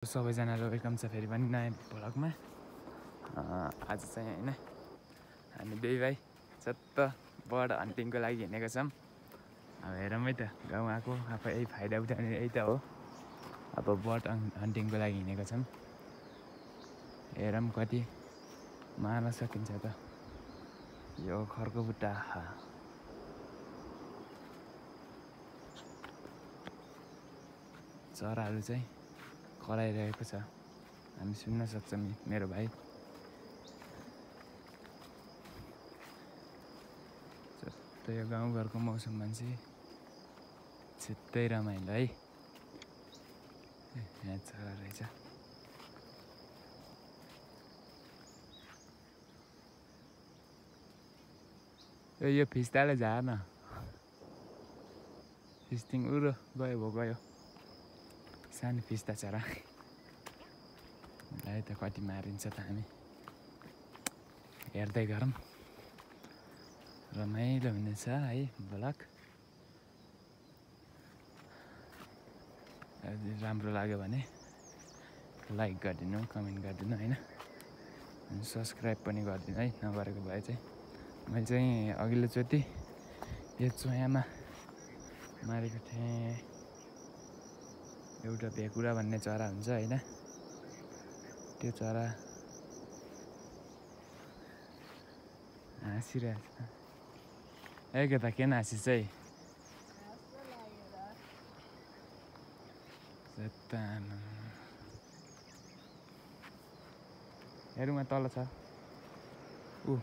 सबैजनालाई वेलकम छ फेरि पनि नयाँ भ्लगमा। आज चाहिँ हैन हामी दुई भाइ चत्त बर्ड हन्टिङको लागि हिँडेको छौँ। अब हेरौँ है त गाउँ आएको आफै यही फाइदा उठाउने यही त हो। अब बर्ड हन्टिङको लागि हिँडेको छौँ। हेरौँ कति मार्न सकिन्छ त। यो खरको बुट्टा चराहरू चाहिँ कराइरहेको छ, हामी सुन्न सक्छौँ। मेरो भाइ जस्तै यो गाउँघरको मौसममा चाहिँ छिट्टै रमाइलो है। यहाँ चरा रहेछ। यो फिस्टाले झार्न फिस्टिङ उरो गयो भो गयो। सानो फिस्टा चरा है त कति मारिन्छ त हामी हेर्दै गरौँ। रमाइलो हुनेछ है भ्लग। राम्रो लाग्यो भने लाइक गरिदिनु, कमेन्ट गरिदिनु होइन। अनि सब्सक्राइब पनि गरिदिनु है नगरेको भए चाहिँ। मैले चाहिँ अघिल्लोचोटि यो चोयामा मारेको थिएँ। एउटा भेकुरा भन्ने चरा हुन्छ होइन, त्यो चरा हाँसिरहेछ। एक त किन हाँसिस् है? हेरौँ तल छ ऊ।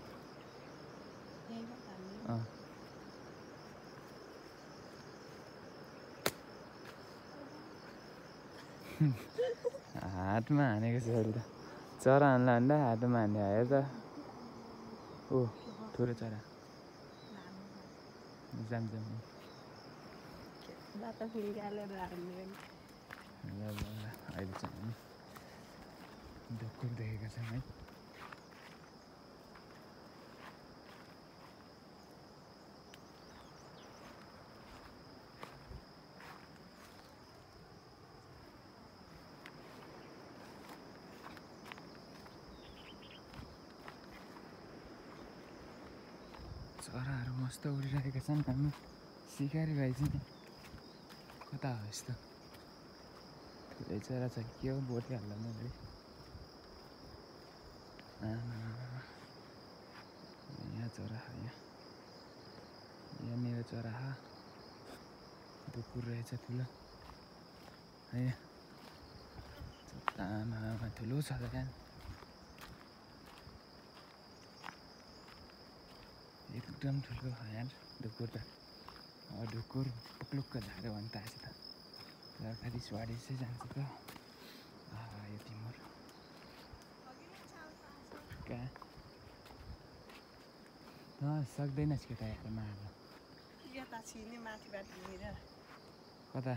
हातमा हानेको छ अहिले त। चरा हान्दा हान्दा हातमा हान्ने हेर त। ऊ ठुलो चरा जाम अहिले चाहिँ हामी ढुकुर देखेका छौँ है। चराहरू मस्त उडिरहेका छन्। हाम्रो सिकारी भाइ चाहिँ कता हो यस्तो? ठुलै चरा छ के हो? बोटी हाल्दा मैले यहाँ चरा यहाँनिर चरा ढुकुर रहेछ ठुलो है। आमा ठुलो छ त यहाँ एकदम ठुलो यार ढुकुर त। ढुकुर पुक्लुक्क झाऱ्यो भने त आएछ त खालि स्वाडिसै जान्छ त। यो तिमोर कहाँ सक्दैनस् के त यार मार्न। कता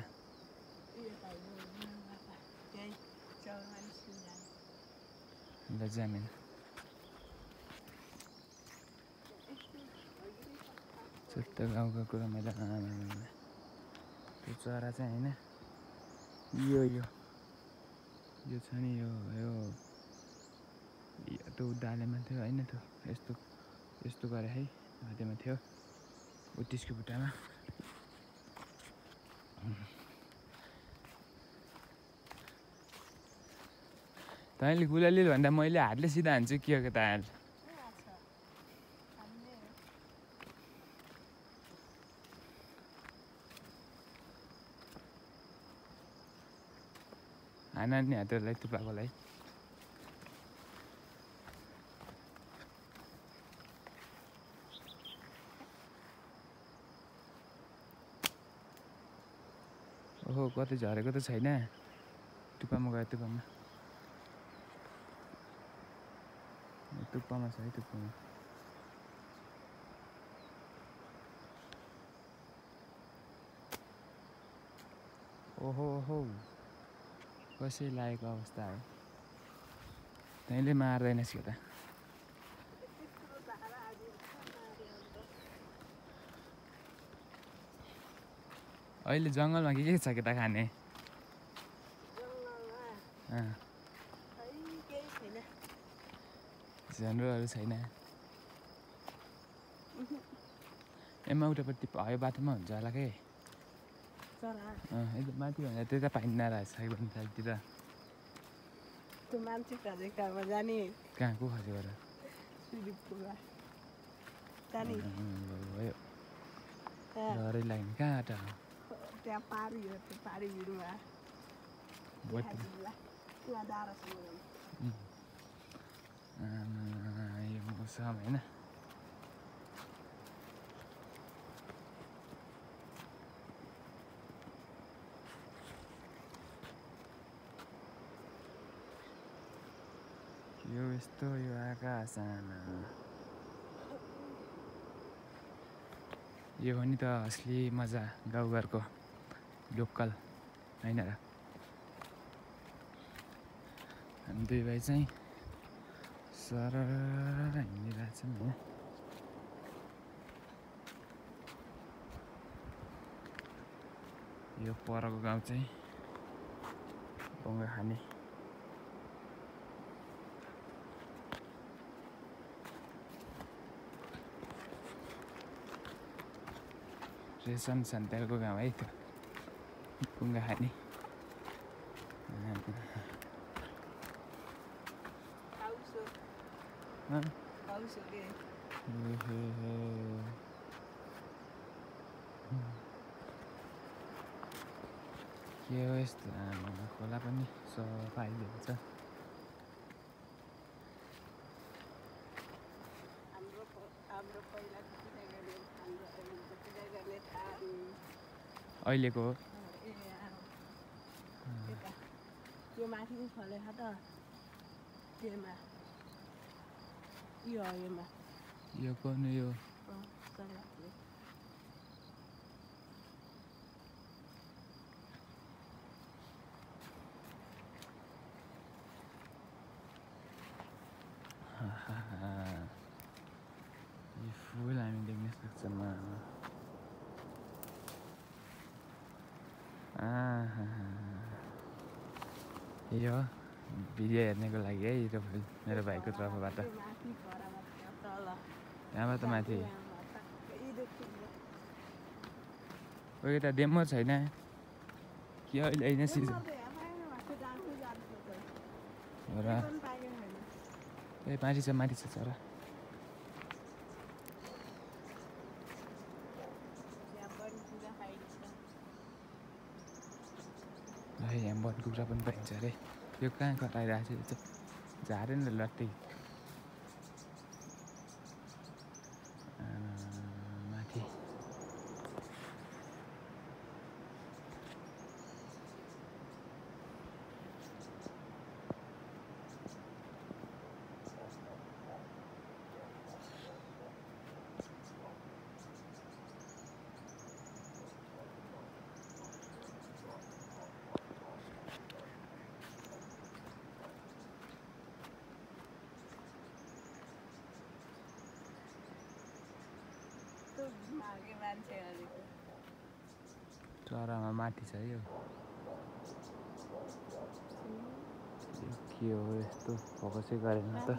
ल जामिन चुट्ट गाउँको कुरा मैले त्यो चरा चाहिँ होइन यो छ नि यो त्यो डालेमा थियो होइन। त्यो यस्तो गरे है हातेमा थियो उत्तिसको बुट्टामा। तैँले गुलाली भन्दा मैले हातले सिधा हान्छु के हो त हाल। हान नि हातहरूलाई थुपाकोलाई। ओहो कतै झरेको त छैन। टुप्पामा गयो टुप्पामा छ है टुप्पामा। ओहो कसै लागेको अवस्था हो। तैँले मार्दैनस् के त? अहिले जङ्गलमा के छ के त खाने? जनावरहरू छैन एमा उतापट्टि भयो बाटोमा हुन्छ होला के एकदम माथि भन्दा त्यता पाइन्न रहेछ पनि साइडतिर त्यो मान्छे खोजेकोमा जाने कहाँ को खोजेको र भयो डरै लाग्ने कहाँबाट त्यहाँ पारी हो त्यो पारी भिडमा यो मौसम होइन यो यस्तो यो आकाश यो हो नि त असली मजा गाउँघरको लोकल होइन र हामी दुई भाइ चाहिँ सरर हिँडिरहेछौँ होइन यो परको गाउँ चाहिँ बङ्गा खाने रेशम सन्तालको गाउँ है त्यो बुङ्गा खाने के हो यस्तो खोला पनि सफा आइदिएको छ अहिलेको हो त्यो माथि फलेछ त त्योमा यो योमा यो कुन यो यो फुल हामी देख्न सक्छौँ यो भिडियो हेर्नेको लागि है यो फुल मेरो भाइको तर्फबाट यहाँबाट माथि कोही यता डेमो छैन कि अहिले होइन सिजन र ए माथि छ चरा यहाँ वन कुखुरा पनि पाइन्छ अरे यो कहाँ कराइरहेको छ यो झारे नि लट्टी माथि चरामा माथि छ यो के हो यस्तो फोकसै गरेन त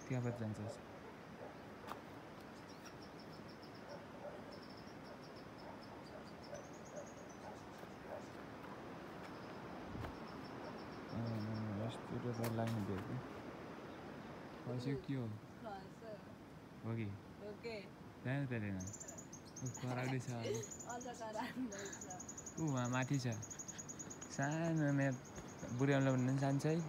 त्यहाँबाट जान्छ यस्तो डर लाग्ने भयो कि के हो कि त्यहाँ उतारेन कराउँदै छ वहाँ माथि छ सानो बुढ्याउला भन्नु पनि जान्छ है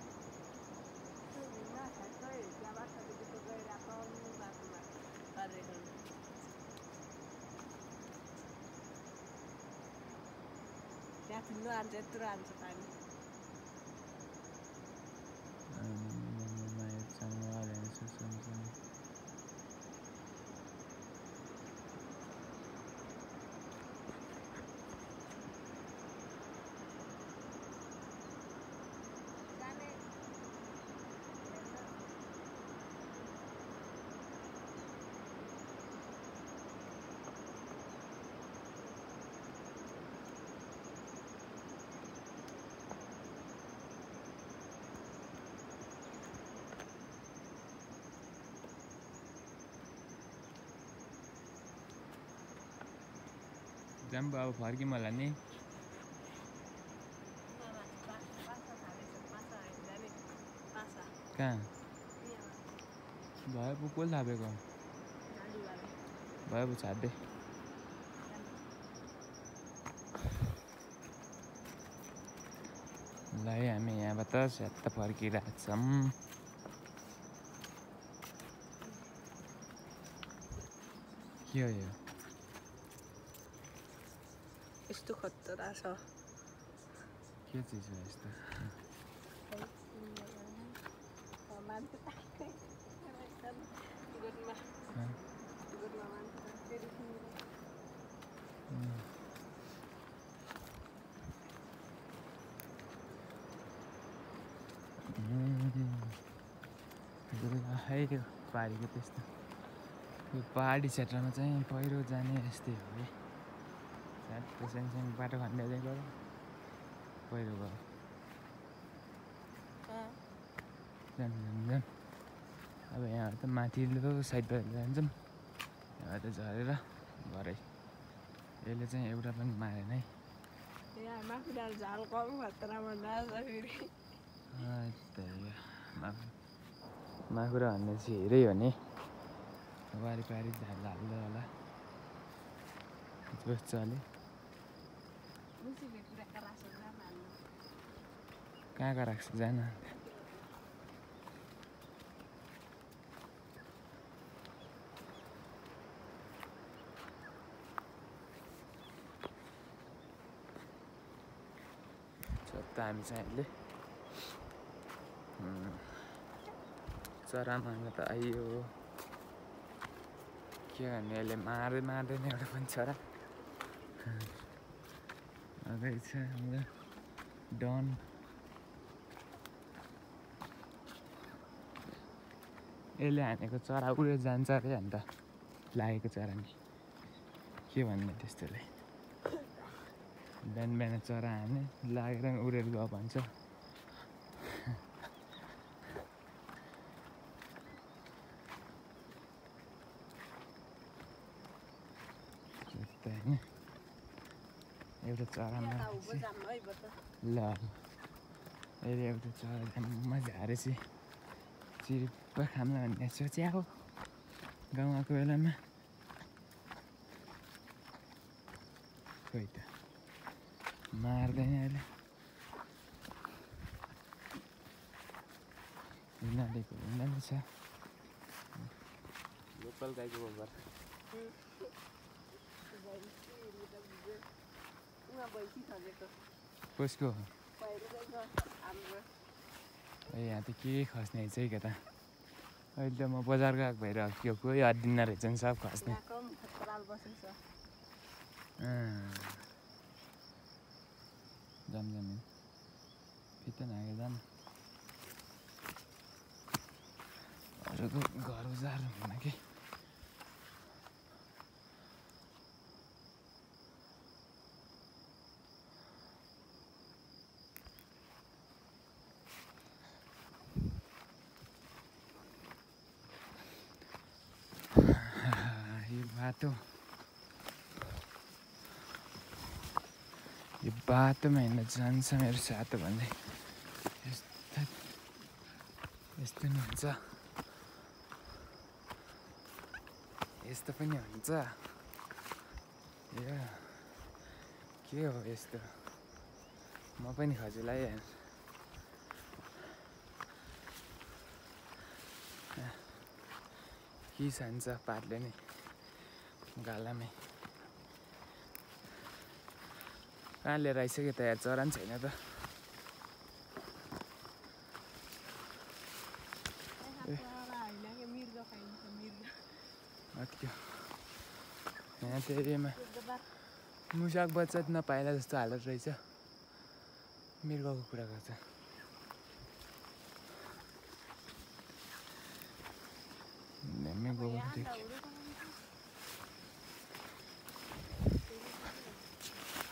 जाम्बो अब फर्किम होला नि कहाँ भयो पो कसले थापेको भयो पो छाड्दै ल है हामी यहाँबाट स्याट्ट फर्किरहेको छौँ के हो यो यस्तो खतरा छ के चिज हो यस्तो मान्छे ताकै गोठमा मान्छे ताकै है यो पाहाडीको त्यस्तो यो पाहाडी क्षेत्रमा चाहिँ पहिरो जाने यस्तै हो है स्याट्ट सानो बाटो खन्दै गयो पहिरो गयो जाऊँ अब यहाँ त माथिल्लो साइडबाट जान्छौँ यहाँ त झरेर भरै यसले चाहिँ एउटा पनि मारेन है यहाँ माकुराले झाल कम खतरामा नाच्छ फेरि माकुरा भन्ने चाहिँ हेरै हो नि वारिपारि झाल हाल्दै होला जोस चल्यो कहाँ कहाँ राख्छ जान हामी चाहिँ अहिले चरा मार्न त आइयो के गर्ने अहिले मार्दैन एउटा पनि चरा अगाडि छ हाम्रो डन यसले हानेको चरा उडेर जान्छ अरे अन्त लागेको चरा नि के भन्ने त्यस्तोलाई बिहान बिहान चरा हाने लागेर उडेर गयो भन्छ होइन एउटा चरा ल अहिले एउटा चरा झ्याम्मा झारेपछि चिरिप्प खाम्ला भन्ने सोचे हो गाउँ आएको बेलामा खोइ त मार्दैन अहिले हिँड्दै छ लोकल गाईको गोबर कसको यहाँ त के खस्ने है के त अहिले त म बजार गएको भएर के कोही हट्दिन रहेछ नि सब खस्ने जमजमिन फिट नागे जान अरूको घर उजार हुँदैन कि यो बाटोमा हिँड्न जान्छ मेरो साथो भन्दै यस्तो नि हुन्छ यस्तो पनि हुन्छ यो के हो यस्तो म पनि खजुलाई के सान्छ पातले नि गालामै कहाँ लिएर आइसक्यो त यार चरा पनि छैन त यहाँ त्यो एरियामा मुसाक बच्चा नपाएला जस्तो हालत रहेछ मृगको कुरा गर्छ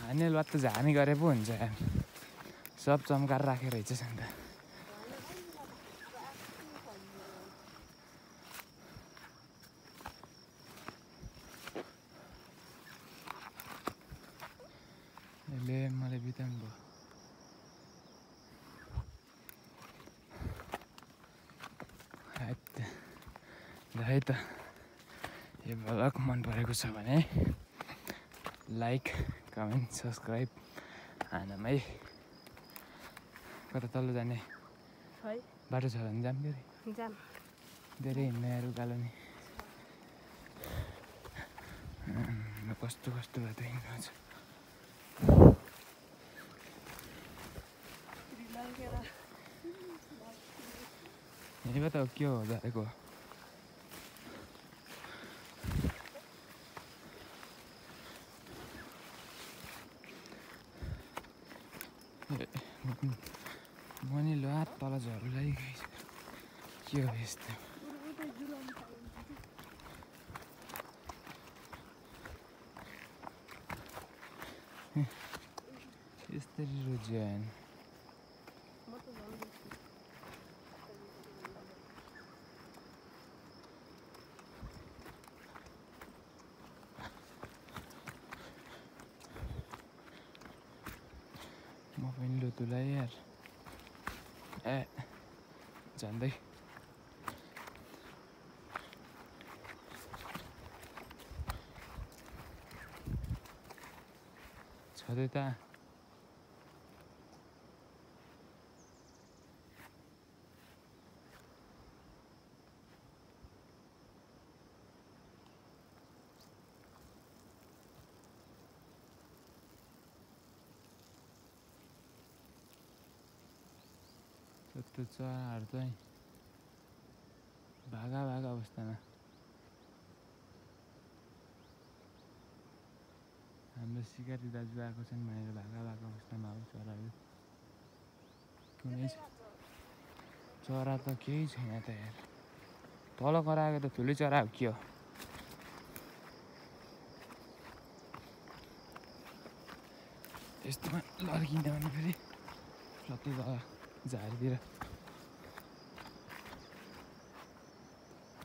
हाने लत्त झाने गरे पो हुन्छ सब चम्काएर राखेर रहेछ अन्त यसले मलाई बिताउनु भयो है त यो भ्लग मन परेको छ भने लाइक कमेन्ट सब्सक्राइब हानौँ है कता तल्लो जाने है बाटो छ भने जाऊँ फेरि जाम धेरै हिँड्नेहरू उकालो नि कस्तो कस्तो बाटो हिँड्नु छ यहीँबाट के हो जाएको मनी लो हात तल झर्नु लागिसक्यो के हो यस्तो यसरी रोज्यान म पनि लुतुलाई यार ए जान्दै छँदै त त्यो चराहरू चाहिँ भागा अवस्थामा हाम्रो सिकारी दाजु आएको छन् भनेर भागा अवस्थामा हो चराहरू कुनै चरा त केही छैन त यार तल कराएको त ठुलै चरा हो के हो यस्तोमा लड्किँदा भने फेरि सबै झारतिर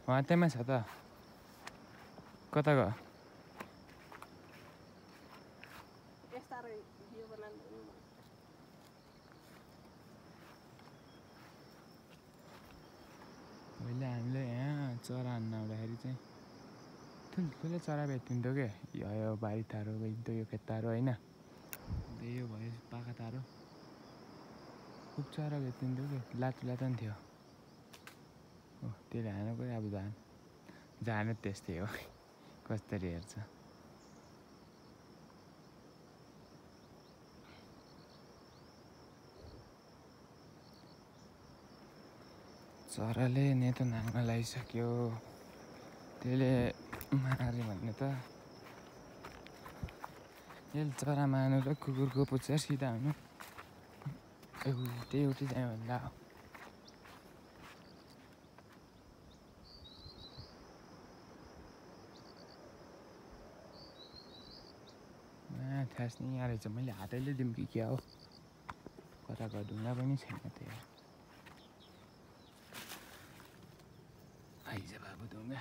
त्यहीमा छ त कता गयो पहिले हामीले यहाँ चरा हान्न आउँदाखेरि चाहिँ ठुल्ठुलो चरा भेटिन्थ्यो क्या यो बारी तारो भेटिन्थ्यो यो खेतारो होइन यो भयो पाखा तारो खुब चरा भेटिन्थ्यो कि लातो नि थियो हो त्यसले हानेको अब जाने त्यस्तै हो कसरी हेर्छ चराले नेतो नाङ्गा लगाइसक्यो त्यसले मारे भन्ने त यसले चरा मार्नु र कुकुरको पुच्छर सिधा हुनु एउटै जायो भन्दा थाहा नि यहाँ रहेछ मैले हातैले दिउँ कि क्या हो कताको ढुङ्गा पनि छैन त्यो आइज बाबु ढुङ्गा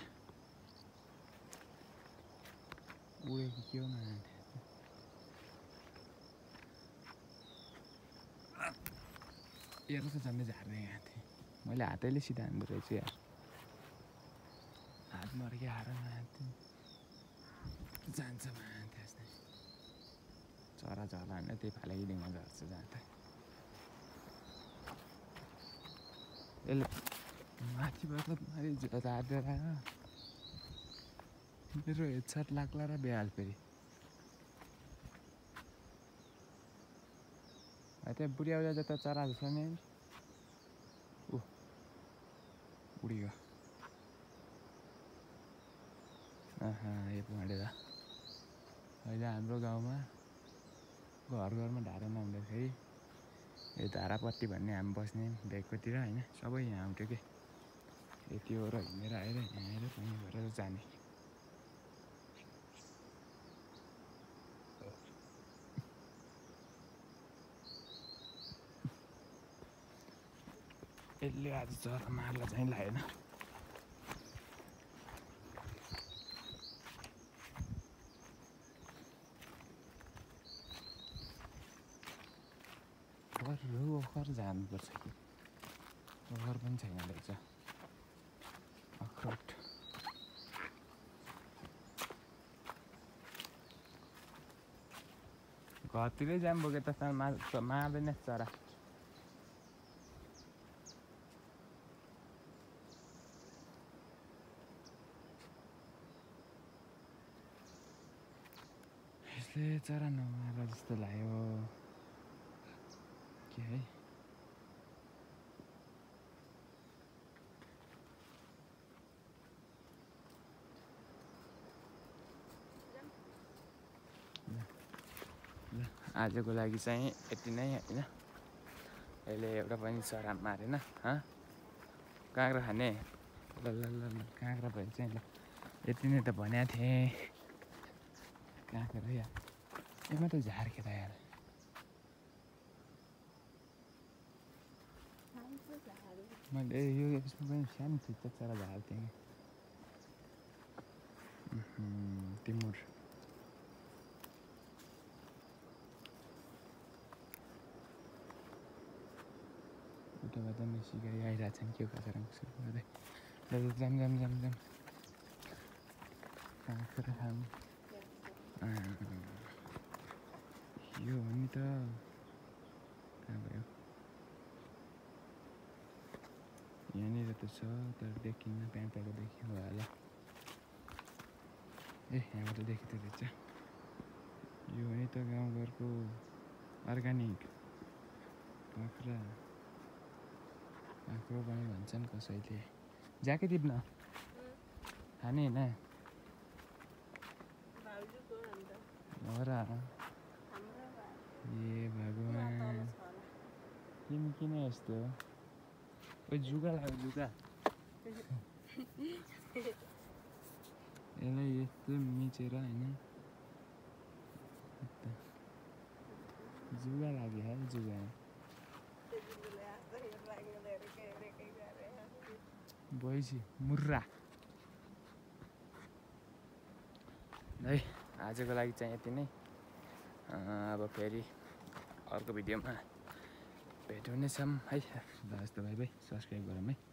उडेको के हो मलाई हेर्नु त झन्डै झार्दै गएको थिएँ मैले हातैले सिधा हान्दो रहेछु यार हात मर्के हार जान्छ त्यसले चरा झर्ला त्यही फालेकिदिमा झर्छ जहाँ त यसले माथिबाट माथि झार्दै मेरो हेडसट लाग्ला र बेहाल फेरि त्यहाँ बुढी आउँदा जता चराहरू छ नि उडियो यो भनेर अहिले हाम्रो गाउँमा घरमा ढाडा नहुँदाखेरि यो धारापट्टि भन्ने हामी बस्ने भेककोतिर होइन सबै यहाँ आउँथ्यो कि यति हो र हिँडेर आएर यहाँ आएर पनि गरेर जाने यसले आज चरा मार्ला चाहिँ लागेन ओखर जानुपर्छ कि ओखर पनि छैन रहेछ अखरोट घरतिरै जाम बोके त मार्दैन चरा यसले चरा नमार जस्तो लाग्यो के है आजको लागि चाहिँ यति नै होइन अहिले एउटा पनि चरा मारेन काँक्रा खाने ल ल ल काँक्रा भयो चाहिँ ल यति नै त भनेको थिएँ काँक्रा यार यसमा त झार्के त यार मैले यो यसमा पनि सानो फिच्चा चरा झार्थेँ तिमुर उताबाट पनि सिकारी आइरहेछन् के काँक्रा गर्दै जाम जाम जाम जाम काँक्रा खाऊँ यो हो नि त कहाँ भयो यहाँनिर त छ तर देखिन्न त्यहाँबाट देखियो होला ए यहाँबाट देखिँदो रहेछ यो हो नि त गाउँघरको अर्ग्यानिक काँक्रा काँक्रो पनि भन्छन् कसैले ज्याकेट टिप्न खाने होइन हो र ए भगवान् किन यस्तो ओ जुगा लाग्यो जुगा यसलाई यस्तो मिचेर होइन जुगा लाग्यो है जुगा भएपछि मुर्रा है आजको लागि चाहिँ यति नै अब फेरि अर्को भिडियोमा भेट हुनेछौँ है ल यस्तो भाइ सब्सक्राइब गरौँ है